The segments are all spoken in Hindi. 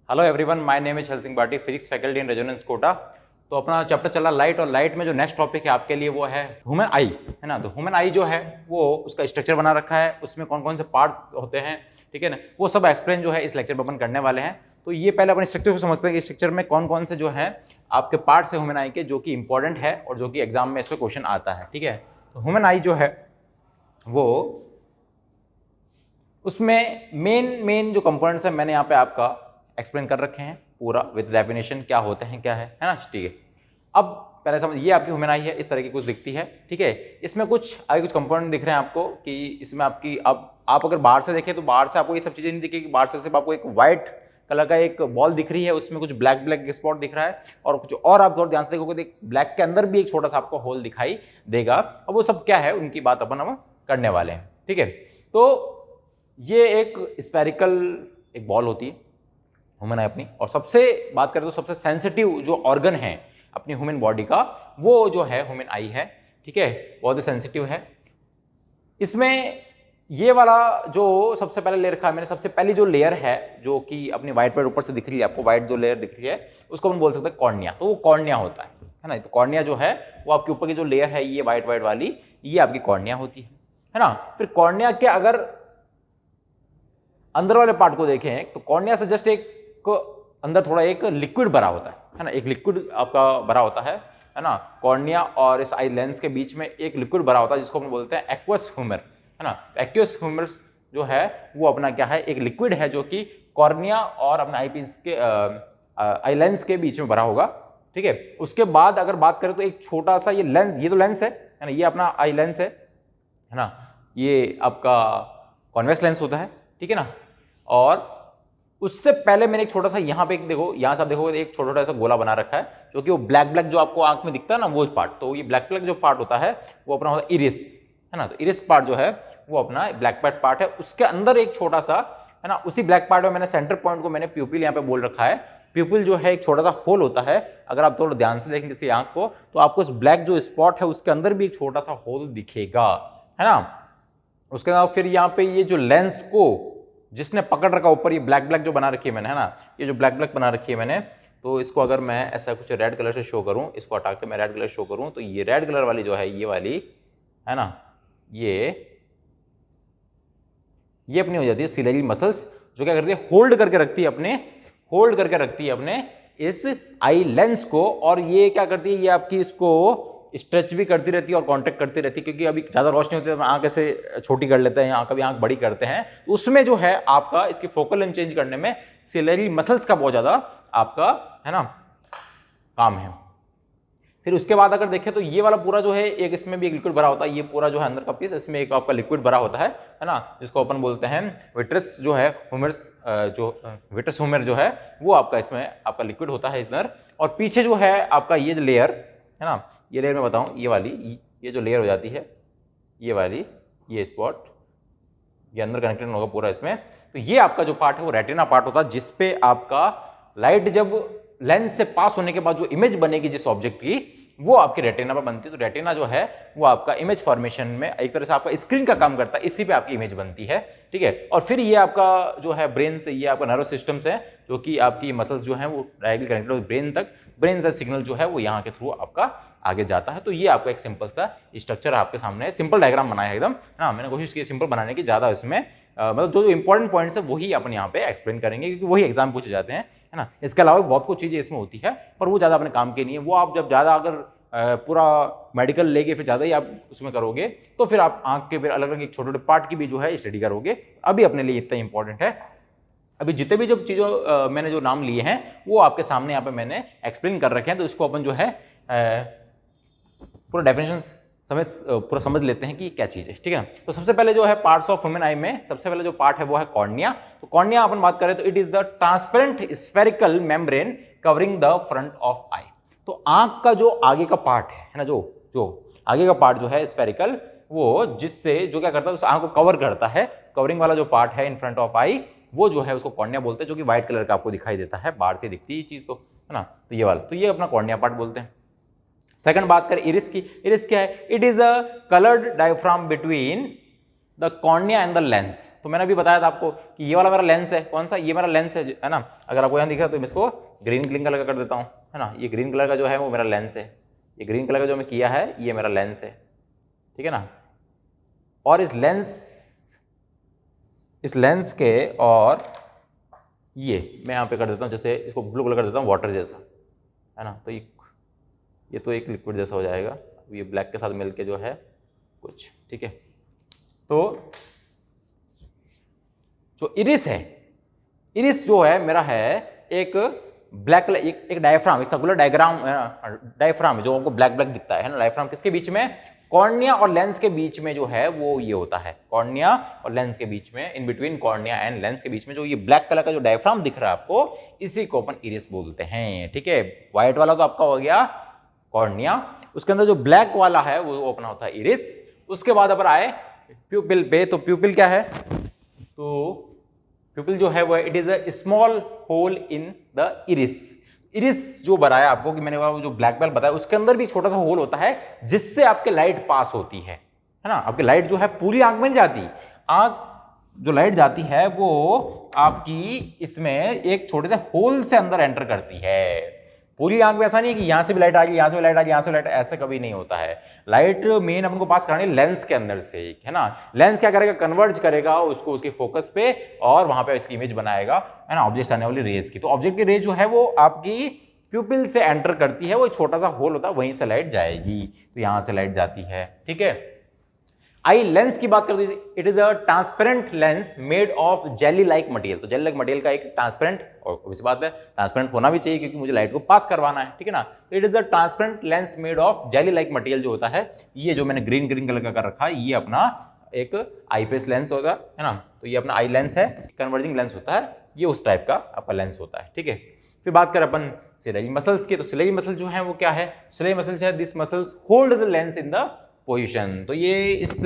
Hello everyone, my name is Hal Singh Bati, physics faculty in Resonance Kota. तो अपना चैप्टर चला लाइट, और लाइट में जो नेक्स्ट टॉपिक है आपके लिए वो है ह्यूमन आई, है ना। तो ह्यूमन आई जो है वो उसका स्ट्रक्चर बना रखा है, उसमें कौन कौन से पार्ट्स होते हैं, ठीक है ना, वो सब एक्सप्लेन जो है इस लेक्चर में अपन करने वाले हैं। तो ये पहले अपने स्ट्रक्चर को समझते हैं कि स्ट्रक्चर में कौन कौन से जो है आपके पार्ट्स है ह्यूमन आई के, जो कि इंपॉर्टेंट है और जो कि एग्जाम में इसमें क्वेश्चन आता है, ठीक है। तो ह्यूमन आई जो है वो उसमें मेन जो कंपोनेंट्स है मैंने यहाँ पे आपका एक्सप्लेन कर रखे हैं पूरा विद डेफिनेशन, क्या होते हैं क्या है ना, ठीक है। अब पहले समझ, ये आपकी ह्यूमन आई है, इस तरह की कुछ दिखती है, ठीक है। इसमें कुछ कंपोनेंट दिख रहे हैं आपको कि इसमें आपकी, अब आप अगर बाहर से देखें तो बाहर से आपको ये सब चीज़ें नहीं दिखेगी। बाहर से सिर्फ आपको एक व्हाइट कलर का एक बॉल दिख रही है, उसमें कुछ ब्लैक स्पॉट दिख रहा है, और कुछ और आप थोड़ा ध्यान से देखोगे तो ब्लैक के अंदर भी एक छोटा सा आपको होल दिखाई देगा। अब वो सब क्या है उनकी बात अपन अब करने वाले हैं, ठीक है। तो ये एक स्फेरिकल एक बॉल होती है ह्यूमन आई अपनी, और सबसे बात करें तो सबसे सेंसिटिव जो ऑर्गन है अपनी ह्यूमन बॉडी का वो जो है ह्यूमन आई है, ठीक है। बहुत ही सेंसिटिव है। इसमें ये वाला जो सबसे पहले ले रखा है मैंने, सबसे पहली जो लेयर है जो कि अपनी व्हाइट पर ऊपर से दिख रही है आपको, व्हाइट जो लेयर दिख रही है उसको हम बोल सकते हैं कॉर्निया। तो वो कॉर्निया होता है ना। तो कॉर्निया जो है वो आपके ऊपर की जो लेयर है ये व्हाइट वाली, ये आपकी कॉर्निया होती है ना। फिर कॉर्निया के अगर अंदर वाले पार्ट को देखें तो कॉर्निया से जस्ट एक अंदर थोड़ा एक लिक्विड भरा होता है ना, एक लिक्विड आपका भरा होता है ना। कॉर्निया और इस आई लेंस के बीच में एक लिक्विड भरा होता है जिसको हम बोलते हैं एक्वस ह्यूमर, है ना। एक्वस ह्यूमर जो है वो अपना क्या है, एक लिक्विड है जो कि कॉर्निया और अपने आई पीस के आई लेंस के बीच में भरा होगा, ठीक है। उसके बाद अगर बात करें तो एक छोटा सा ये लेंस, ये तो लेंस है ना, ये अपना आई लेंस है ना, ये आपका कॉन्वेक्स लेंस होता है, ठीक है ना। और उससे पहले मैंने एक छोटा सा यहाँ पे एक देखो, यहाँ से आप देखो एक छोटा छोटा सा गोला बना रखा है जो कि वो ब्लैक जो आपको आंख में दिखता है ना वो पार्ट, तो ये ब्लैक जो पार्ट होता है वो अपना होता है इरिस, है ना। तो इरिस पार्ट जो है वो अपना ब्लैक पार्ट है। उसके अंदर एक छोटा सा, है ना, उसी ब्लैक पार्ट में मैंने सेंटर पॉइंट को मैंने प्यूपिल यहाँ पे बोल रखा है। प्यूपिल जो है एक छोटा सा होल होता है, अगर आप थोड़ा ध्यान से देखेंगे इसी आंख को तो आपको इस ब्लैक जो स्पॉट है उसके अंदर भी एक छोटा सा होल दिखेगा, है ना। उसके बाद फिर यहाँ पे ये जो लेंस को जिसने पकड़ रखा ऊपर, ये ब्लैक जो बना रखी है मैंने, है ना, ये जो ब्लैक बना रखी है मैंने, तो इसको अगर मैं ऐसा कुछ रेड कलर से शो करूं, इसको हटा के मैं रेड कलर शो करूं, तो ये रेड कलर वाली जो है ये वाली, है ना, ये अपनी हो जाती है सिलेरी मसल्स, जो क्या करती है, होल्ड करके रखती है अपने इस आई लेंस को। और ये क्या करती है, ये आपकी इसको स्ट्रेच भी करती रहती है और कॉन्ट्रैक्ट करती रहती है, क्योंकि अभी ज़्यादा रोशनी होती है तो आंख ऐसे छोटी कर लेते हैं या कभी आंख बड़ी करते हैं, तो उसमें जो है आपका इसकी फोकल लेंथ चेंज करने में सिलेरी मसल्स का बहुत ज़्यादा आपका, है ना, काम है। फिर उसके बाद अगर देखें तो ये वाला पूरा जो है एक, इसमें भी एक लिक्विड भरा होता है, ये पूरा जो है अंदर का पीस, इसमें एक आपका लिक्विड भरा होता है ना, जिसको अपन बोलते हैं विट्रस जो है ह्यूमरस, जो विट्रस ह्यूमर जो है वो आपका इसमें आपका लिक्विड होता है इधर। और पीछे जो है आपका ये लेयर, है ना, ये लेयर मैं बताऊं, ये वाली, ये जो लेयर हो जाती है, ये वाली, ये स्पॉट, ये अंदर कनेक्टेड होगा पूरा इसमें। तो ये आपका जो पार्ट है वो रेटिना पार्ट होता है, जिसपे आपका लाइट जब लेंस से पास होने के बाद जो इमेज बनेगी जिस ऑब्जेक्ट की, वो आपके रेटिना पर बनती है। तो रेटिना जो है वो आपका इमेज फॉर्मेशन में एक तरह से आपका स्क्रीन का काम करता है, इसी पे आपकी इमेज बनती है, ठीक है। और फिर ये आपका जो है ब्रेन से, ये आपका नर्वस सिस्टम से, जो कि आपकी मसल्स जो है वो डायरेक्टली कनेक्टेड हो ब्रेन तक, ब्रेन से सिग्नल जो है वो यहाँ के थ्रू आपका आगे जाता है। तो ये आपका एक सिंपल सा स्ट्रक्चर आपके सामने है, सिंपल डायग्राम बनाया है एकदम, ना, मैंने कोशिश की सिंपल बनाने की, ज़्यादा इसमें मतलब जो इंपॉर्टेंट पॉइंट्स है वही अपन यहाँ पे एक्सप्लेन करेंगे, क्योंकि वही एग्जाम पूछे जाते हैं, है ना। इसके अलावा बहुत कुछ चीज़ें इसमें होती है पर वो ज़्यादा अपने काम की नहीं है। वो आप जब ज़्यादा अगर पूरा मेडिकल लेके फिर ज़्यादा ही आप उसमें करोगे तो फिर आप आंख के फिर अलग अलग एक छोटे छोटे पार्ट की भी जो है स्टडी करोगे। अभी अपने लिए इतना इंपॉर्टेंट है, अभी जितने भी जो चीज़ों मैंने जो नाम लिए हैं वो आपके सामने यहाँ पे मैंने एक्सप्लेन कर रखे हैं। तो इसको अपन जो है पूरा डेफिनेशन पूरा समझ लेते हैं कि क्या चीज़ है, ठीक है ना। तो सबसे पहले जो है पार्ट्स ऑफ ह्यूमन आई में सबसे पहले जो पार्ट है वो है कॉर्निया। तो कॉर्निया अपन बात करें तो it is the transparent spherical membrane covering the front of eye. तो आंख का जो आगे का पार्ट है ना, जो आगे का पार्ट जो है स्फेरिकल, वो जिससे जो क्या करता है उस आंख को कवर करता है, कवरिंग वाला जो पार्ट है इन फ्रंट ऑफ आई, वो जो है उसको कॉर्निया बोलते हैं, जो कि व्हाइट कलर का आपको दिखाई देता है, बाहर से दिखती है चीज तो, है ना। तो ये वाला, तो ये अपना कॉर्निया पार्ट बोलते हैं। सेकंड बात करें इरिस की, इरिस क्या है, it is a coloured diaphragm between the cornea and the lens. तो मैंने अभी बताया था आपको कि ये वाला मेरा लेंस है, कौन सा, ये मेरा लेंस है ना। अगर आपको यहाँ दिखा तो मैं इसको ग्रीन कलर का कर देता हूँ, है ना। ये ग्रीन कलर का जो है वो मेरा लेंस है, ये ग्रीन कलर का जो मैं किया है ये मेरा लेंस है, ठीक है ना। और इस लेंस के और ये मैं यहाँ पे कर देता हूँ, जैसे इसको ब्लू कलर कर देता हूँ, वाटर जैसा, है ना। तो ये तो एक लिक्विड जैसा हो जाएगा, ये ब्लैक के साथ मिलके जो है कुछ, ठीक है। तो जो इरिस है, इरिस जो है मेरा है एक ब्लैक कलर, एक डायफ्राम, एक सर्कुलर डायफ्राम जो आपको ब्लैक ब्लैक दिखता है ना। डायफ्राम किसके बीच में, कॉर्निया और लेंस के बीच में जो है वो ये होता है, कॉर्निया और लेंस के बीच में, in between cornea and lens के बीच में जो ये ब्लैक कलर का जो डायफ्राम दिख रहा है आपको, इसी को अपन इरिस बोलते हैं, ठीक है। व्हाइट वाला तो आपका हो गया कॉर्निया, उसके अंदर जो ब्लैक वाला है वो अपना होता है इरिस। उसके बाद अपन आए प्यूपिल पे। तो प्यूपिल क्या है, तो प्यूपिल जो है वो it is a small hole in the iris. Iris जो बताया आपको कि मैंने वो जो ब्लैक बेल बताया, उसके अंदर भी छोटा सा होल होता है जिससे आपके लाइट पास होती है ना। आपकी लाइट जो है पूरी आंख में नहीं जाती, आंख जो लाइट जाती है वो आपकी इसमें एक छोटे से होल से अंदर एंटर करती है। पूरी आंख में ऐसा नहीं है कि यहां से भी लाइट आ गई, यहां से भी लाइट आ गई, यहां से लाइट, ऐसा कभी नहीं होता है। लाइट मेन अपन को पास करानी लेंस के अंदर से, है ना। लेंस क्या करेगा, कन्वर्ज करेगा उसको उसके फोकस पे और वहां पे इसकी इमेज बनाएगा, है ना, ऑब्जेक्ट आने वाली रेज की। तो ऑब्जेक्ट की रेज जो है वो आपकी प्यूपिल से एंटर करती है, वो छोटा सा होल होता है, वहीं से लाइट जाएगी, तो यहां से लाइट जाती है, ठीक है। आई लेंस की बात करते हैं, it is a transparent lens made of jelly like material. तो जेली लाइक मटेरियल का एक ट्रांसपेरेंट, और इस बात है ट्रांसपेरेंट होना भी चाहिए क्योंकि मुझे लाइट को पास करवाना है, ठीक है ना। तो it is a transparent lens made of jelly like material जो होता है, ये जो मैंने ग्रीन कलर का कर रखा है, ये अपना एक आईपीएस लेंस होगा, है ना। तो ये अपना आई लेंस है, कन्वर्जिंग लेंस होता है, ये उस टाइप का आपका लेंस होता है, ठीक है। फिर बात करें अपन सिलेरी मसल्स की, तो सिलेरी मसल जो है वो क्या है, सिलेरी मसल्स है this muscles hold the lens in the position. तो ये इस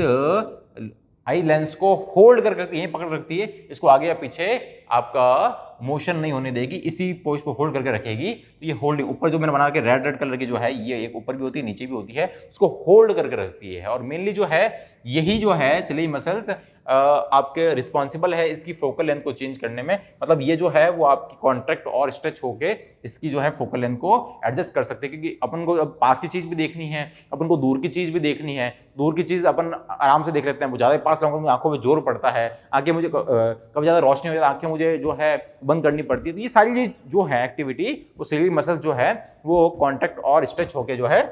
आई लेंस को होल्ड कर यहीं पकड़ रखती है, इसको आगे या पीछे आपका मोशन नहीं होने देगी, इसी पोज पे होल्ड करके रखेगी। तो ये होल्ड, ऊपर जो मैंने बना के रेड कलर की जो है, ये एक ऊपर भी होती है नीचे भी होती है, उसको होल्ड करके रखती है। और मेनली जो है यही जो है सिलेरी मसल्स आपके रिस्पॉन्सिबल है इसकी फोकल लेंथ को चेंज करने में। मतलब ये जो है वो आपकी कॉन्ट्रैक्ट और स्ट्रेच होके इसकी जो है फोकल लेंथ को एडजस्ट कर सकते हैं, क्योंकि अपन को अब पास की चीज भी देखनी है, अपन को दूर की चीज भी देखनी है। दूर की चीज अपन आराम से देख लेते हैं, ज्यादा पास लाऊंगा तो आंखों में जोर पड़ता है, आंखें मुझे कभी ज्यादा रोशनी हो जाती है, आंखें मुझे जो है बंद करनी पड़ती है। तो ये सारी चीज जो है एक्टिविटी, वो सिलेरी मसल्स जो है वो कॉन्ट्रैक्ट और स्ट्रेच होके जो है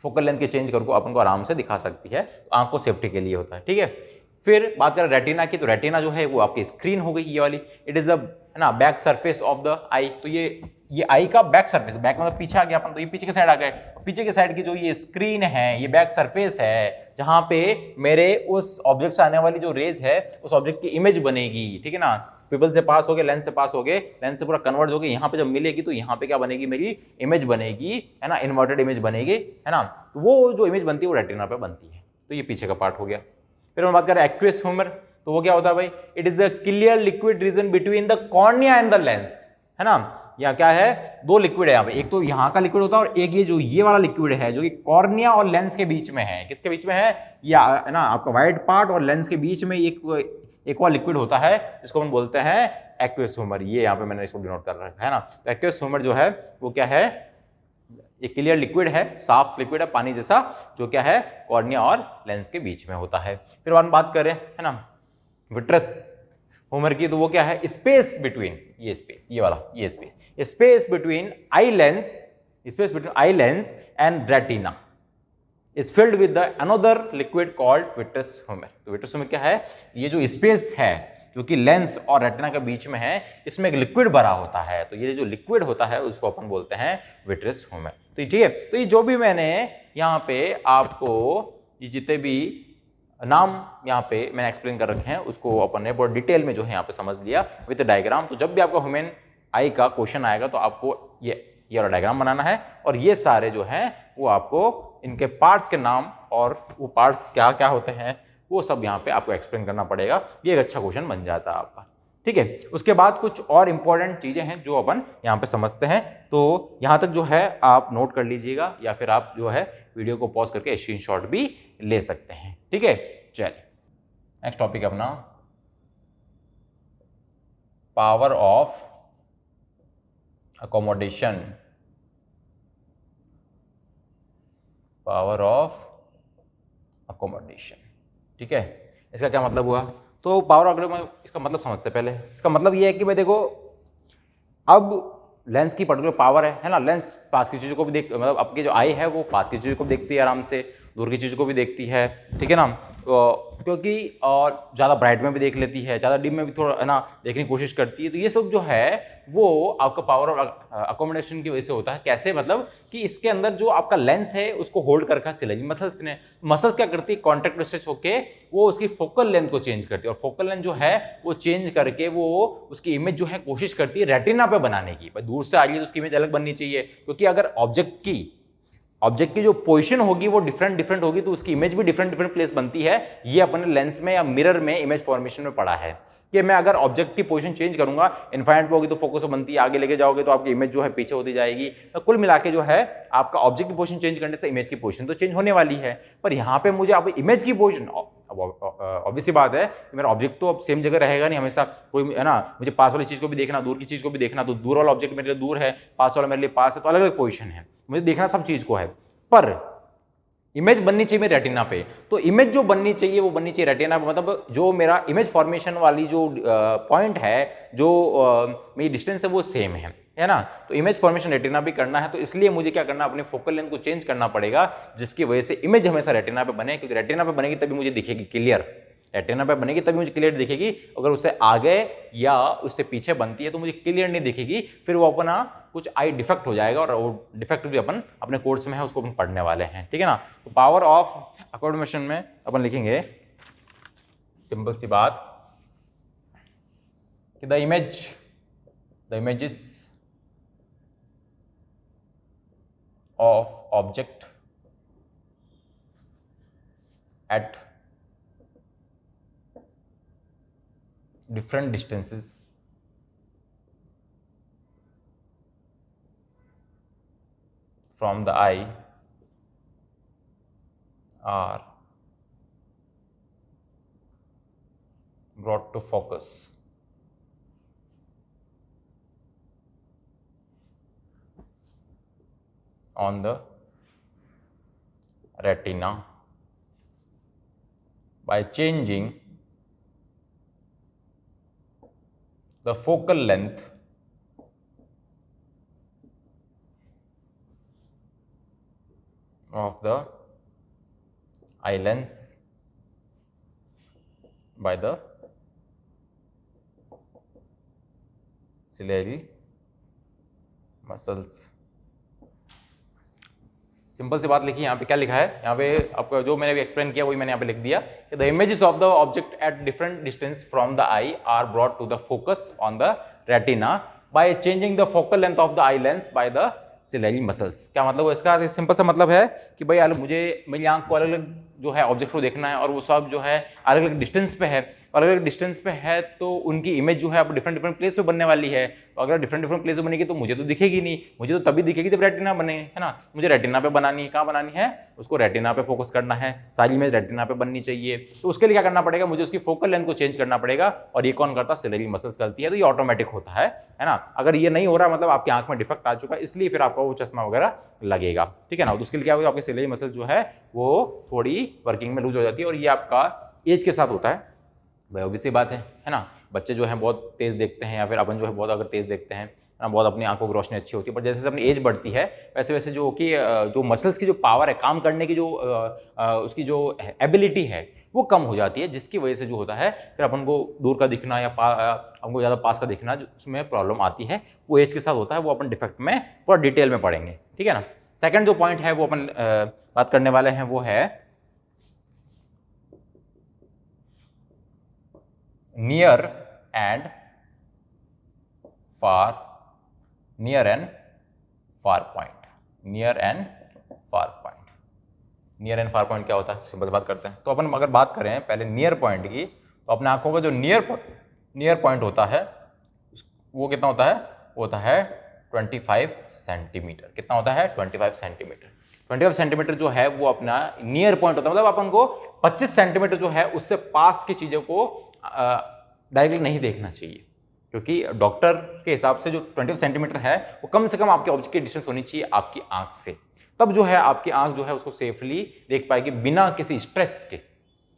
फोकल लेंथ के चेंज करके अपन को आराम से दिखा सकती है। तो आंख को सेफ्टी के लिए होता है, ठीक है। फिर बात करें रेटिना की, तो रेटिना जो है वो आपकी स्क्रीन हो गई ये वाली, इट इज अ, है ना, बैक सरफेस ऑफ द आई। तो ये आई का बैक सरफेस, बैक मतलब पीछे आ गया अपन, तो ये पीछे के साइड आ गए। पीछे के साइड की जो ये स्क्रीन है, ये बैक सरफेस है, जहां पे मेरे उस ऑब्जेक्ट से आने वाली जो रेज है उस ऑब्जेक्ट की इमेज बनेगी, ठीक है ना। पीपल से पास हो गए, लेंस से पास हो गए, लेंस से पूरा कन्वर्ट हो गए, यहाँ पे जब मिलेगी तो यहाँ पे क्या बनेगी, मेरी इमेज बनेगी, है ना, इन्वर्टेड इमेज बनेगी, है ना। तो वो जो इमेज बनती है वो रेटिना पे बनती है। तो ये पीछे का पार्ट हो गया। फिर हम बात करें एक्वियस ह्यूमर, तो वो क्या होता है भाई, it is a clear liquid region between the cornea and the lens, है ना। यहाँ क्या है, दो लिक्विड है यहाँ पे, एक तो यहाँ का लिक्विड होता है और एक ये जो ये वाला लिक्विड है जो कि कॉर्निया और लेंस के बीच में है। किसके बीच में है, या है ना, आपका व्हाइट पार्ट और लेंस के बीच में एक और लिक्विड होता है जिसको हम बोलते हैं एक्वियस ह्यूमर। ये यहाँ पे मैंने इसको डिनोट कर रखा है ना। तो एक्वियस ह्यूमर जो है वो क्या है, एक क्लियर लिक्विड है, साफ लिक्विड है पानी जैसा, जो क्या है कॉर्निया और लेंस के बीच में होता है। फिर हम बात करें, है ना, विट्रस ह्यूमर की, तो वो क्या है, स्पेस बिटवीन, ये स्पेस, ये वाला, ये space between eye lens, space between eye lens and retina is filled with the another liquid called vitreous humour. तो विट्रस ह्यूमर क्या है, ये जो स्पेस है जो कि लेंस और रेटिना के बीच में है, इसमें एक लिक्विड भरा होता है। तो ये जो लिक्विड होता है उसको अपन बोलते हैं विट्रस ह्यूमर। तो ठीक है, तो ये जो भी मैंने यहाँ पे आपको ये जितने भी नाम यहाँ पे मैंने एक्सप्लेन कर रखे हैं उसको अपन ने बहुत डिटेल में जो है यहाँ पे समझ लिया विद डायग्राम। तो जब भी आपको ह्यूमन आई का क्वेश्चन आएगा तो आपको ये वाला डायग्राम बनाना है और ये सारे जो हैं वो आपको इनके पार्ट्स के नाम और वो पार्ट्स क्या क्या होते हैं वो सब यहाँ पे आपको एक्सप्लेन करना पड़ेगा। ये एक अच्छा क्वेश्चन बन जाता है आपका, ठीक है। उसके बाद कुछ और इंपॉर्टेंट चीजें हैं जो अपन यहाँ पे समझते हैं, तो यहाँ तक जो है आप नोट कर लीजिएगा या फिर आप जो है वीडियो को पॉज करके स्क्रीनशॉट भी ले सकते हैं, ठीक है। चलिए नेक्स्ट टॉपिक अपना power of accommodation, power of accommodation, ठीक है। इसका क्या मतलब हुआ? तो पावर ऑफ, इसका मतलब समझते पहले। इसका मतलब ये है कि भाई देखो, अब लेंस की पर्टिकुलर पावर है ना, लेंस पास की चीज़ों को भी देख, मतलब आपकी जो आई है वो पास की चीज़ों को देखती है आराम से, दूर की चीज़ों को भी देखती है, ठीक है ना। क्योंकि और ज़्यादा ब्राइट में भी देख लेती है, ज़्यादा डिम में भी थोड़ा है ना देखने की कोशिश करती है। तो ये सब जो है वो आपका पावर ऑफ अकोमोडेशन की वजह से होता है। कैसे? मतलब कि इसके अंदर जो आपका लेंस है उसको होल्ड कर रखा सिलेजी मसल्स ने। मसल्स क्या करती है? कॉन्टैक्ट स्ट्रेच होके वो उसकी फोकल लेंथ को चेंज करती है, और फोकल लेंथ जो है वो चेंज करके वो उसकी इमेज जो है कोशिश करती है रेटिना पे बनाने की। दूर से आ रही है तो उसकी इमेज अलग बननी चाहिए, क्योंकि अगर ऑब्जेक्ट की जो पोजीशन होगी वो डिफरेंट होगी तो उसकी इमेज भी डिफरेंट प्लेस बनती है। ये अपने लेंस में या मिरर में इमेज फॉर्मेशन में पड़ा है कि मैं अगर ऑब्जेक्ट की पोजीशन चेंज करूंगा, इनफाइनाइट पे होगी तो फोकस बनती है, आगे लेके जाओगे तो आपकी इमेज जो है पीछे होती जाएगी। तो कुल मिला के जो है आपका ऑब्जेक्ट की पोजीशन चेंज करने से इमेज की पोजीशन तो चेंज होने वाली है। पर यहाँ पे मुझे अब इमेज की पोजीशन, ऑब्वियस सी बात है कि मेरा ऑब्जेक्ट तो अब सेम जगह रहेगा नहीं हमेशा, कोई है ना, मुझे पास वाली चीज़ को भी देखना, दूर की चीज़ को भी देखना। तो दूर वाला ऑब्जेक्ट मेरे लिए दूर है, पास वाला मेरे लिए पास है, तो अलग अलग पोजीशन है, मुझे देखना सब चीज़ को है। पर इमेज बननी चाहिए मेरे रेटिना पे। तो इमेज जो बननी चाहिए वो बननी चाहिए रेटिना पे, मतलब जो मेरा इमेज फॉर्मेशन वाली जो पॉइंट है, जो मेरी डिस्टेंस है वो सेम है ना। तो इमेज फॉर्मेशन रेटिना भी करना है, तो इसलिए मुझे क्या करना, अपने फोकल लेंथ को चेंज करना पड़ेगा, जिसकी वजह से इमेज हमेशा रेटिना पे बने, क्योंकि रेटिना पे बनेगी तभी मुझे दिखेगी क्लियर। रेटिना पे बनेगी तभी मुझे क्लियर दिखेगी। अगर उससे आगे या उससे पीछे बनती है तो मुझे क्लियर नहीं दिखेगी, फिर वो अपना कुछ आई डिफेक्ट हो जाएगा, और वो डिफेक्ट भी अपन अपने कोर्स में है उसको अपन पढ़ने वाले हैं, ठीक है ना। तो पावर ऑफ अकोमोडेशन में अपन लिखेंगे सिंपल सी बात कि the images of object at different distances from the eye are brought to focus on the retina by changing the focal length of the eye lens by the ciliary muscles। Simple सी बात लिखी, यहाँ पे क्या लिखा है, यहाँ पे आपका जो मैंने भी एक्सप्लेन किया वही मैंने यहाँ पे लिख दिया कि the images of the object at different distance from the eye are brought to the focus on the retina by changing the focal length of the eye lens by the ciliary muscles. क्या मतलब है इसका? सिंपल सा मतलब है कि भाई मुझे मेरी आंख को अलग अलग जो है ऑब्जेक्ट को देखना है, और वो सब जो है अलग अलग डिस्टेंस पे है, अलग अलग डिस्टेंस पे है, तो उनकी इमेज जो है अब डिफरेंट प्लेस पे बनने वाली है। तो अगर डिफरेंट प्लेस पे बनेगी तो मुझे तो दिखेगी नहीं, मुझे तो तभी दिखेगी जब रेटिना बने, है ना। मुझे रेटिना पे बनानी है, कहाँ बनानी है? उसको रेटिना पे फोकस करना है, सारी इमेज रेटिना पे बननी चाहिए। तो उसके लिए क्या करना पड़ेगा, मुझे उसकी फोकल लेंथ को चेंज करना पड़ेगा, और ये कौन करता? सिलेरी मसल्स करती है। तो ये ऑटोमेटिक होता है ना। अगर ये नहीं हो रहा मतलब आपकी आंख में डिफेक्ट आ चुका है, इसलिए फिर आपका वो चश्मा वगैरह लगेगा, ठीक है ना। तो उसके लिए क्या होगा, आपकी सिलेरी मसल जो है वो थोड़ी वर्किंग में लूज हो जाती है, और ये आपका एज के साथ होता है। भाई ऑब्वियस सी बात है ना। बच्चे जो हैं बहुत तेज़ देखते हैं, या फिर अपन जो है बहुत अगर तेज़ देखते हैं ना, बहुत अपनी आंखों की रोशनी अच्छी होती है, पर जैसे अपनी एज बढ़ती है वैसे वैसे जो कि जो मसल्स की जो पावर है, काम करने की जो उसकी जो एबिलिटी है वो कम हो जाती है, जिसकी वजह से जो होता है फिर अपन को दूर का दिखना या हमको ज़्यादा पास का दिखना, उसमें प्रॉब्लम आती है। वो एज के साथ होता है, वो अपन डिफेक्ट में पूरा डिटेल में पढ़ेंगे, ठीक है ना। सेकंड जो पॉइंट है वो अपन बात करने वाले हैं वो है near and far point. Near and far point क्या होता है, सिंपल बात करते हैं। तो अपन अगर बात करें पहले नियर पॉइंट की, तो अपने आंखों का जो नियर पॉइंट होता है वो कितना होता है? वो होता है 25 सेंटीमीटर। कितना होता है? 25 सेंटीमीटर। 25 सेंटीमीटर जो है वो अपना नियर पॉइंट होता है, मतलब अपन को 25 सेंटीमीटर जो है उससे पास की चीज़ों को डायरेक्टली नहीं देखना चाहिए, क्योंकि डॉक्टर के हिसाब से जो 25 सेंटीमीटर है वो कम से कम आपके ऑब्जेक्ट की डिस्टेंस होनी चाहिए आपकी आंख से, तब जो है आपकी आंख जो है उसको सेफली देख पाएगी बिना किसी स्ट्रेस के।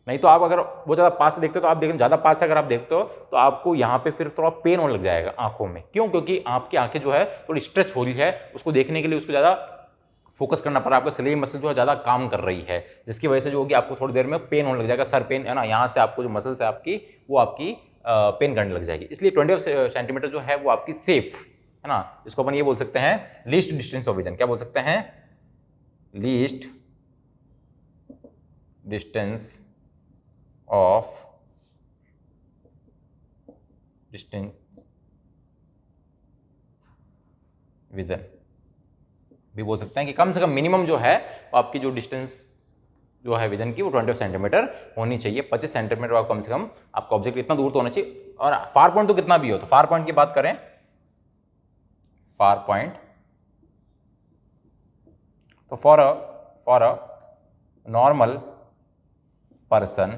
नहीं तो आप अगर वो ज़्यादा पास से देखते हो तो आप देखें, ज़्यादा पास से अगर आप देखते हो तो आपको यहाँ पे फिर थोड़ा पेन होने लग जाएगा आंखों में। क्यों? क्योंकि आपकी आंखें जो है थोड़ी स्ट्रेच हो रही है, उसको देखने के लिए उसको ज़्यादा फोकस करना पड़ रहा है, आपका सिलेरी मसल जो है ज़्यादा काम कर रही है, जिसकी वजह से जो होगी आपको थोड़ी देर में पेन होने लग जाएगा, सर पेन है ना, यहाँ से आपको जो मसल्स है आपकी वो आपकी पेन करने लग जाएगी। इसलिए 25 सेंटीमीटर जो है वो आपकी सेफ है ना, जिसको अपन ये बोल सकते हैं लीस्ट डिस्टेंस ऑफ विजन। क्या बोल सकते हैं? लीस्ट डिस्टेंस ऑफ विजन भी बोल सकते हैं कि कम से कम मिनिमम जो है वो आपकी जो डिस्टेंस जो है विजन की वो 20 सेंटीमीटर होनी चाहिए। 25 सेंटीमीटर आप कम से कम आपका ऑब्जेक्ट इतना दूर तो होना चाहिए, और फार पॉइंट तो कितना भी हो। तो फार पॉइंट की बात करें, फार पॉइंट तो for a normal person,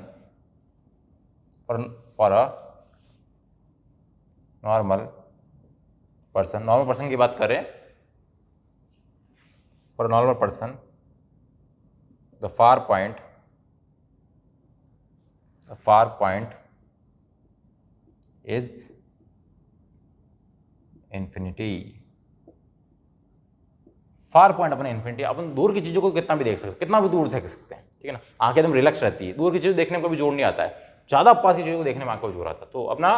for a normal person की बात करें, for normal person the far point is infinity। Far point अपने इन्फिनिटी, अपन दूर की चीजों को कितना भी देख सकते हैं, कितना भी दूर से देख सकते हैं, ठीक है ना, आंखें एकदम रिलैक्स रहती है, दूर की चीज़ देखने में कभी जोर नहीं आता है, ज़्यादा पास की चीज़ों को देखने में आंखों को जोर आता है। तो अपना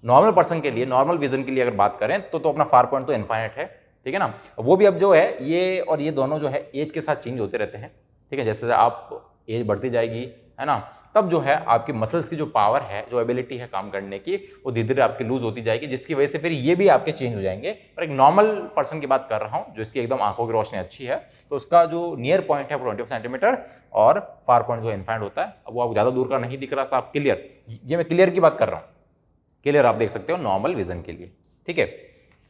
नॉर्मल पर्सन के लिए, नॉर्मल विजन के लिए अगर बात करें तो अपना फार पॉइंट तो इनफाइनाइट है, ठीक है ना। वो भी अब जो है ये और ये दोनों जो है एज के साथ चेंज होते रहते हैं, ठीक है। जैसे आप एज बढ़ती जाएगी है ना, तब जो है आपकी मसल्स की जो पावर है, जो एबिलिटी है काम करने की, वो धीरे धीरे आपकी लूज होती जाएगी, जिसकी वजह से फिर ये भी आपके चेंज हो जाएंगे। पर एक नॉर्मल पर्सन की बात कर रहा हूँ जो इसकी एकदम आंखों की रोशनी अच्छी है, तो उसका जो नियर पॉइंट है वो 25 सेंटीमीटर और फार पॉइंट जो इनफाइनाइट होता है। अब वो आपको ज़्यादा दूर का नहीं दिख रहा, साफ क्लियर, ये मैं क्लियर की बात कर रहा हूँ, क्लियर आप देख सकते हो नॉर्मल विजन के लिए, ठीक है।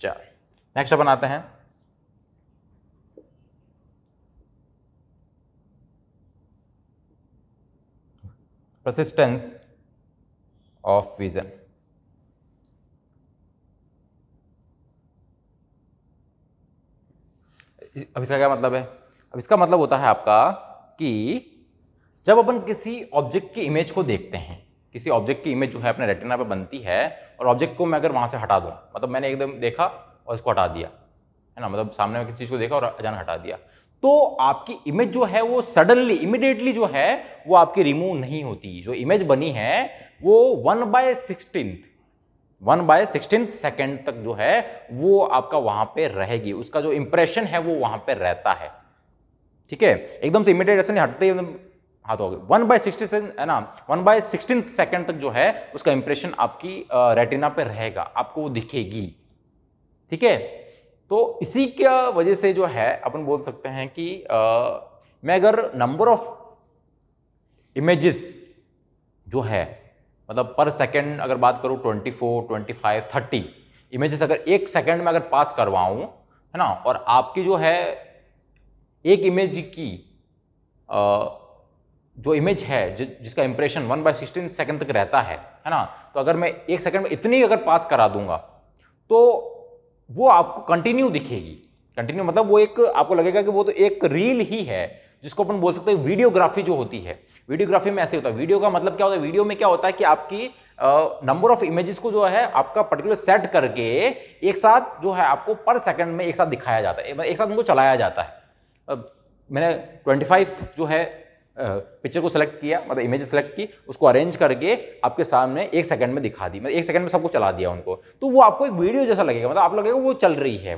चल नेक्स्ट अपन आते हैं persistence of vision। अब इसका क्या मतलब है? अब इसका मतलब होता है आपका कि जब अपन किसी ऑब्जेक्ट की इमेज को देखते हैं, किसी ऑब्जेक्ट की इमेज जो है अपने रेटिना पे बनती है, और ऑब्जेक्ट को मैं अगर वहां से हटा दूं, मतलब मैंने एकदम देखा और इसको हटा दिया है ना, मतलब सामने में किसी चीज को देखा और अचानक हटा दिया, तो आपकी इमेज जो है वो सडनली इमीडिएटली जो है वो आपकी रिमूव नहीं होती। जो इमेज बनी है वो 1/16 सेकेंड तक जो है वो आपका वहां पे रहेगी, उसका जो इंप्रेशन है वो वहां पे रहता है, ठीक है। एकदम से इमीडिएट ऐसे नहीं हटते, एकदम हाथ हो गए 1/60 है ना, 1/16 सेकेंड तक जो है उसका इंप्रेशन आपकी रेटिना पे रहेगा, आपको वो दिखेगी, ठीक है। तो इसी की वजह से जो है अपन बोल सकते हैं कि मैं अगर नंबर ऑफ इमेजेस जो है, मतलब पर सेकंड अगर बात करूं 24, 25, 30 इमेजेस अगर एक सेकंड में अगर पास करवाऊं है ना, और आपकी जो है एक इमेज की जो इमेज है जिसका इंप्रेशन 1/16 सेकंड तक रहता है ना, तो अगर मैं एक सेकंड में इतनी अगर पास करा दूंगा तो वो आपको कंटिन्यू दिखेगी। कंटिन्यू मतलब वो एक आपको लगेगा कि वो तो एक रील ही है, जिसको अपन बोल सकते हैं वीडियोग्राफी जो होती है। वीडियोग्राफी में ऐसे होता है, वीडियो का मतलब क्या होता है, वीडियो में क्या होता है कि आपकी नंबर ऑफ इमेजेस को जो है आपका पर्टिकुलर सेट करके एक साथ जो है आपको पर सेकंड में एक साथ दिखाया जाता है, एक साथ उनको चलाया जाता है। मैंने 25 जो है पिक्चर को सेलेक्ट किया, मतलब इमेज सेलेक्ट की, उसको अरेंज करके आपके सामने एक सेकंड में दिखा दी, मतलब एक सेकंड में सबको चला दिया उनको, तो वो आपको एक वीडियो जैसा लगेगा, मतलब आप लगेगा वो चल रही है,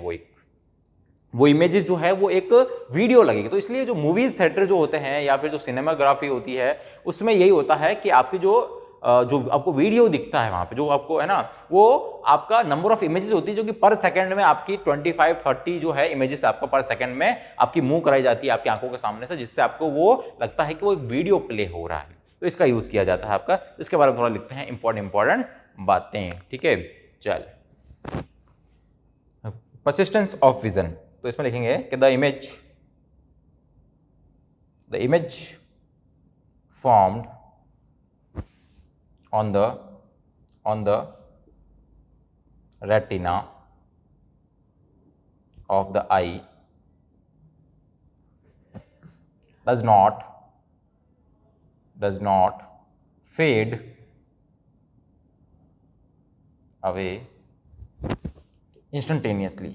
वो इमेजेस जो है वो एक वीडियो लगेगी। तो इसलिए जो मूवीज थिएटर जो होते हैं या फिर जो सिनेमाग्राफी होती है उसमें यही होता है कि आपकी जो आपको वीडियो दिखता है वहां पे, जो आपको है ना, वो आपका नंबर ऑफ इमेजेस होती है जो कि पर सेकंड में आपकी 25, 30 जो है इमेजेस आपका पर सेकंड में आपकी मूव कराई जाती है आपकी आंखों के सामने से, जिससे आपको वो लगता है कि वो एक वीडियो प्ले हो रहा है। तो इसका यूज किया जाता है आपका, इसके बारे में थोड़ा लिखते हैं इंपॉर्टेंट बातें, ठीक है। चल परसिस्टेंस ऑफ विजन, तो इसमें लिखेंगे कि the image the image formed on the retina of the eye does not fade away instantaneously.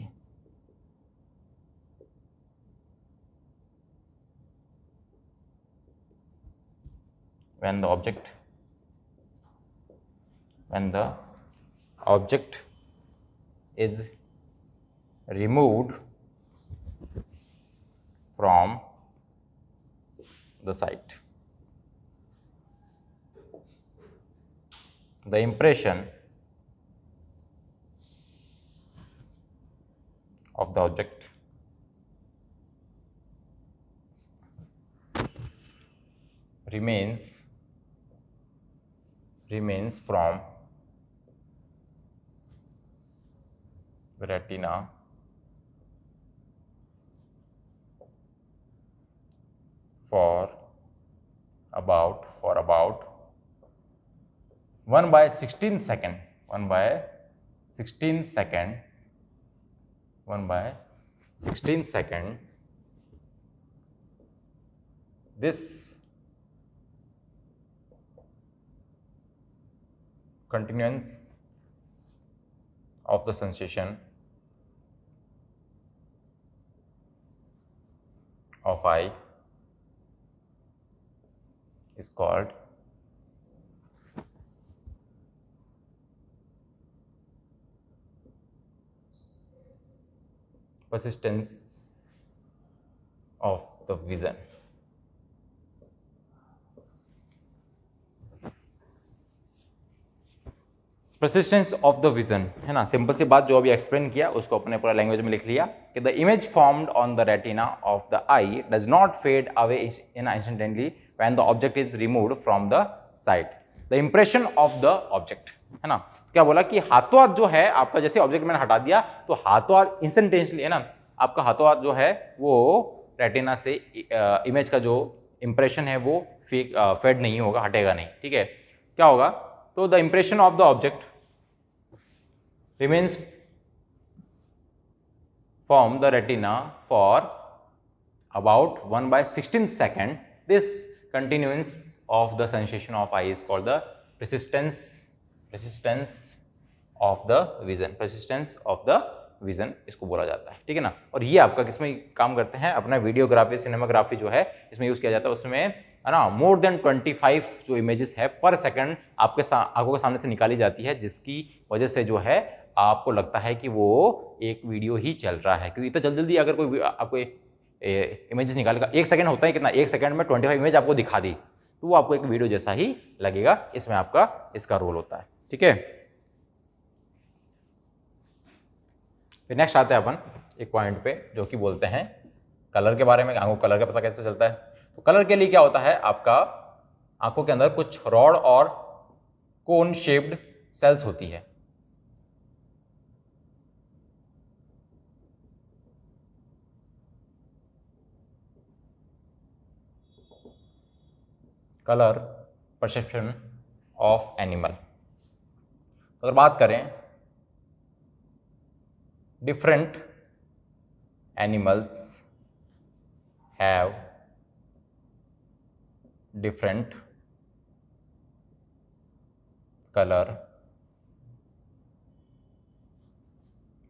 When the object is removed from the sight. The impression of the object remains from the retina for about 1/16 second. 1/16 second. This continuance of the sensation of eye is called persistence of the vision. Persistence of the vision है ना, सिंपल सी बात जो अभी एक्सप्लेन किया उसको अपने पूरा लैंग्वेज में लिख लिया कि the image formed on the retina of the eye does not fade away instantaneously when the object is removed from the sight. The impression of the object है ना, क्या बोला कि हाथों हाथ जो है आपका, जैसे ऑब्जेक्ट मैंने हटा दिया तो हाथों हाथ इंस्टेंटेनियसली है ना, आपका हाथों हाथ जो है वो रेटिना से इमेज का जो इंप्रेशन है वो फेड नहीं होगा, हटेगा नहीं. ठीक है, क्या होगा तो the impression of the object remains from the retina for about 1/16 second. This continuance of the sensation of eye is called the persistence of the vision. Persistence of the vision इसको बोला जाता है. ठीक है ना, और ये आपका किसमें काम करते हैं, अपना वीडियोग्राफी सिनेमाग्राफी जो है इसमें यूज किया जाता है. उसमें है ना मोर देन 25 जो इमेजेस है पर सेकंड आपके आंखों के सामने से निकाली जाती है, जिसकी वजह से जो है आपको लगता है कि वो एक वीडियो ही चल रहा है. क्योंकि इतना जल्दी अगर कोई आपको इमेजेस निकालेगा, 1 सेकंड होता है कितना, 1 सेकंड में 25 इमेज आपको दिखा दी तो वो आपको एक वीडियो जैसा ही लगेगा. इसमें आपका इसका रोल होता है. ठीक है, फिर नेक्स्ट आते हैं अपन एक पॉइंट पे जो कि बोलते हैं कलर के बारे में. आंखों को कलर का पता कैसे चलता है, तो कलर के लिए क्या होता है, आपका आंखों के अंदर कुछ रॉड और कोन शेप्ड सेल्स होती है. Colour perception of animal. अगर बात करें different animals have different colour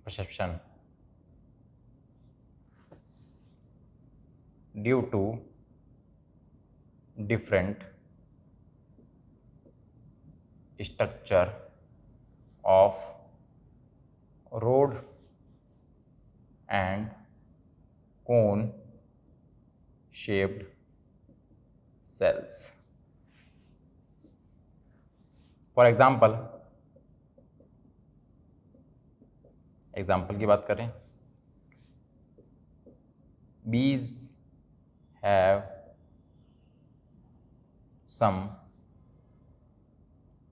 perception due to different structure of rod and cone shaped cells. For example की बात करें, bees have some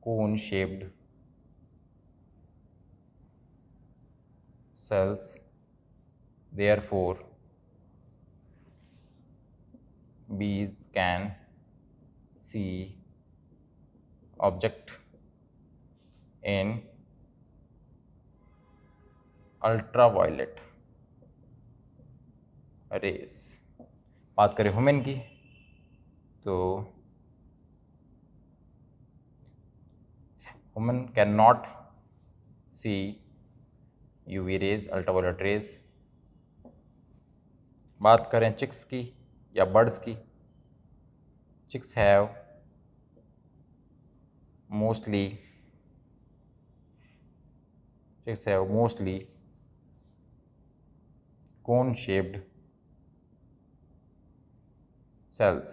cone shaped cells, therefore bees can see object in ultraviolet rays। बात करें ह्यूमन की तो human can not see UV rays, ultraviolet rays. बात करें चिक्स की या बर्ड्स की, chicks have mostly cone shaped cells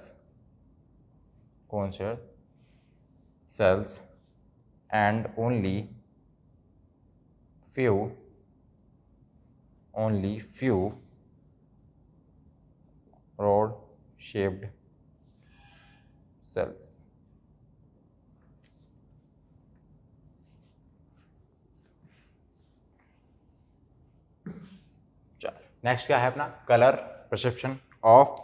and only few rod shaped cells। Next क्या है अपना कलर परसेप्शन ऑफ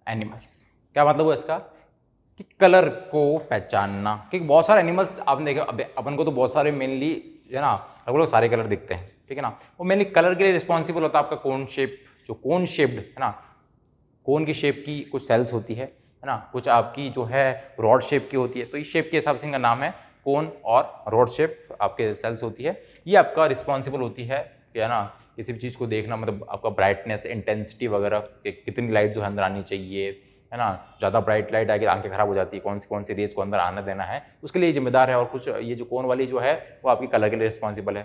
एनिमल्स। क्या मतलब हुआ इसका कि कलर को पहचानना, क्योंकि बहुत सारे एनिमल्स आपने देखा, अपन को तो बहुत सारे मेनली है ना लगभग सारे कलर दिखते हैं, ठीक है ना। वो मेनली कलर के लिए रिस्पॉन्सिबल होता है आपका कोन शेप, जो कोन शेप्ड है ना, कोन की शेप की कुछ सेल्स होती है ना, कुछ आपकी जो है रॉड शेप की होती है। तो इस शेप के हिसाब से इनका नाम है कोन और रॉड शेप आपके सेल्स होती है। ये आपका रिस्पॉन्सिबल होती है ना किसी भी चीज़ को देखना, मतलब आपका ब्राइटनेस, इंटेंसिटी वगैरह, कितनी लाइट जो है अंदर आनी चाहिए, है ना। ज़्यादा ब्राइट लाइट आके आंखें खराब हो जाती है, कौन सी रेस को अंदर आने देना है, उसके लिए जिम्मेदार है। और कुछ ये जो कोन वाली जो है वो आपकी कलर के लिए रिस्पॉन्सिबल है।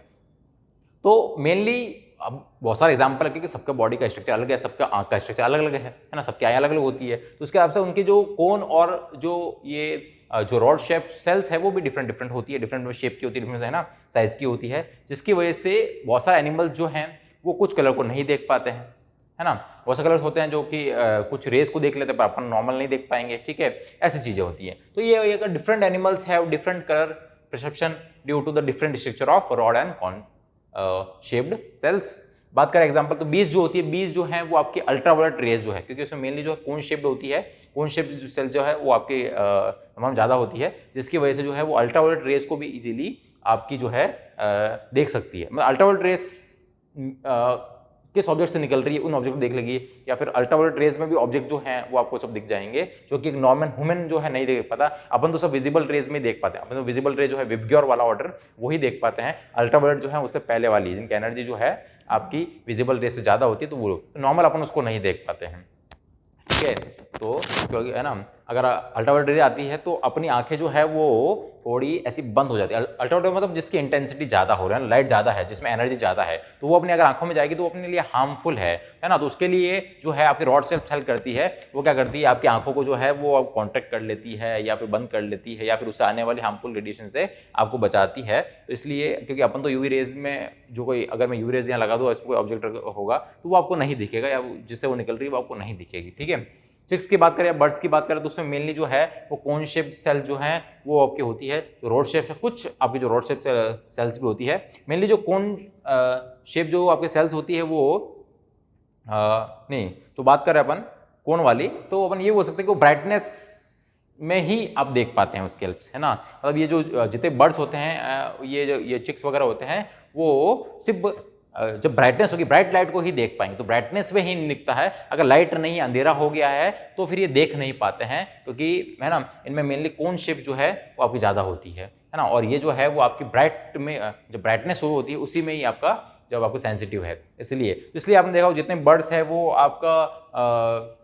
तो मेनली अब बहुत सारे एग्जाम्पल है क्योंकि सबका बॉडी का स्ट्रक्चर अलग है, सबका आँख का स्ट्रक्चर अलग अलग है ना, सबकी आँखें अलग अलग होती है। तो उसके हिसाब से उनके जो कोन और जो रॉड शेप सेल्स है वो भी डिफरेंट होती है, डिफरेंट शेप की होती है, डिफरेंट है ना साइज की होती है, जिसकी वजह से बहुत सारे एनिमल्स जो हैं वो कुछ कलर को नहीं देख पाते हैं, है ना। बहुत से कलर्स होते हैं जो कि कुछ रेस को देख लेते हैं पर अपन नॉर्मल नहीं देख पाएंगे, ठीक है, ऐसी चीज़ें होती हैं। तो ये अगर different animals have different colour perception due to the different structure of rod and cone shaped cells. बात करें एग्जांपल तो बीज जो होती है, बीज जो है वो आपकी अल्ट्रावायलेट रेज जो है, क्योंकि उसमें मेनली जो है कोन शेप्ड होती है, कोन शेप्ड जो सेल जो है वो आपकी तमाम ज़्यादा होती है, जिसकी वजह से जो है वो अल्ट्रावायलेट रेज को भी इजीली आपकी जो है देख सकती है। मतलब अल्ट्रावायलेट रेज किस ऑब्जेक्ट से निकल रही है उन ऑब्जेक्ट को देख लेगी, या फिर अल्ट्रावायलेट रेज में भी ऑब्जेक्ट जो हैं वो आपको सब दिख जाएंगे, जो कि एक नॉर्मल ह्यूमन जो है नहीं देख पाता। अपन तो सब विजिबल रेज में देख पाते हैं, अपन तो विजिबल रेज जो है विबग्योर वाला ऑर्डर वही देख पाते हैं। अल्ट्रावायलेट जो है उससे पहले वाली, जिनकी एनर्जी जो है आपकी विजिबल रेज से ज़्यादा होती है, तो वो नॉर्मल अपन उसको नहीं देख पाते हैं, ठीक है। तो क्योंकि है ना अगर अल्ट्रावायलेट रेज आती है तो अपनी आंखें जो है वो थोड़ी ऐसी बंद हो जाती है। अल्ट्रावायलेट मतलब जिसकी इंटेंसिटी ज़्यादा हो रहा है, लाइट ज़्यादा है, जिसमें एनर्जी ज़्यादा है, तो वो अपनी अगर आंखों में जाएगी तो वो अपने लिए हार्मफुल है ना। तो उसके लिए जो है आपकी रॉड सेल्स हेल्प करती है, वो क्या करती है आपकी आंखों को जो है वो कॉन्ट्रैक्ट कर लेती है या फिर बंद कर लेती है, या फिर उससे आने वाली हार्मफुल रेडिएशन से आपको बचाती है। तो इसलिए क्योंकि अपन तो यूवी रेज में जो कोई, अगर मैं यूवी रेज यहाँ लगा दूँ इसमें कोई ऑब्जेक्ट होगा तो वो आपको नहीं दिखेगा, या जिससे वो निकल रही है वो आपको नहीं दिखेगी, ठीक है। चिक्स की बात करें या बर्ड्स की बात करें तो उसमें मेनली जो है वो कोन शेप सेल जो है वो आपकी होती है, तो रोड शेप, कुछ आपकी जो रोड शेप सेल्स भी होती है। मेनली जो कोन शेप जो आपके सेल्स होती है वो नहीं, तो बात करें अपन कोन वाली तो अपन ये बोल सकते हैं कि वो ब्राइटनेस में ही आप देख पाते हैं उसके हेल्प से, है ना। मतलब ये जो जितने बर्ड्स होते हैं, ये चिक्स वगैरह होते हैं, वो सिर्फ जब ब्राइटनेस होगी, ब्राइट लाइट को ही देख पाएंगे, तो ब्राइटनेस में ही दिखता है। अगर लाइट नहीं, अंधेरा हो गया है तो फिर ये देख नहीं पाते हैं, क्योंकि है ना इनमें मेनली कोन शेप जो है वो आपकी ज़्यादा होती है ना। और ये जो है वो आपकी ब्राइट में जो ब्राइटनेस हो होती है उसी में ही आपका जब आपको सेंसिटिव है, इसलिए आपने देखा जितने बर्ड्स है वो आपका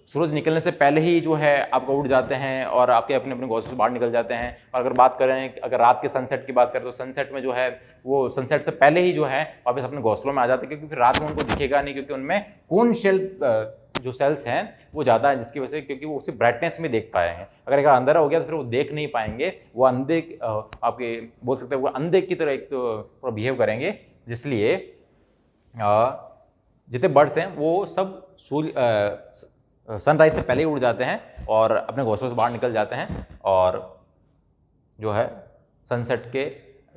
सूरज निकलने से पहले ही जो है आपका उड़ जाते हैं और आपके अपने अपने घोंसलों से बाहर निकल जाते हैं। और अगर बात करें, अगर रात के सनसेट की बात करें तो सनसेट में जो है वो सनसेट से पहले ही जो है वापस अपने घोंसलों में आ जाते हैं, क्योंकि फिर रात में उनको दिखेगा नहीं, क्योंकि उनमें कोन शेल जो सेल्स हैं वो ज़्यादा है, जिसकी वजह से क्योंकि वो सिर्फ ब्राइटनेस में देख पाए हैं। अगर अंधेरा हो गया तो फिर वो देख नहीं पाएंगे, वो अंधे आपके बोल सकते हैं वो अंधे की तरह एक तो बिहेव करेंगे। जिसलिए जितने बर्ड्स हैं वो सब सनराइज से पहले ही उड़ जाते हैं और अपने घोंसलों से बाहर निकल जाते हैं, और जो है सनसेट के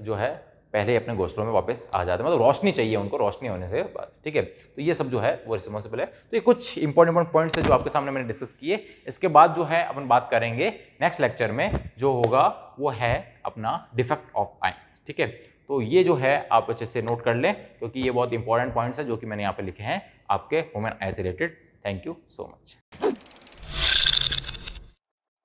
जो है पहले अपने घोंसलों में वापस आ जाते हैं, मतलब रोशनी चाहिए उनको, रोशनी होने से बाद, ठीक है। तो ये सब जो है वो रिस्पॉन्सिबल है। तो ये कुछ इंपॉर्टेंट पॉइंट्स है जो आपके सामने मैंने डिस्कस किए। इसके बाद जो है अपन बात करेंगे नेक्स्ट लेक्चर में, जो होगा वो है अपना डिफेक्ट ऑफ आइज, ठीक है। तो ये जो है आप अच्छे से नोट कर लें, क्योंकि ये बहुत इंपॉर्टेंट पॉइंट्स है जो कि मैंने यहाँ पे लिखे हैं आपके ह्यूमन आई से related. Thank you so much.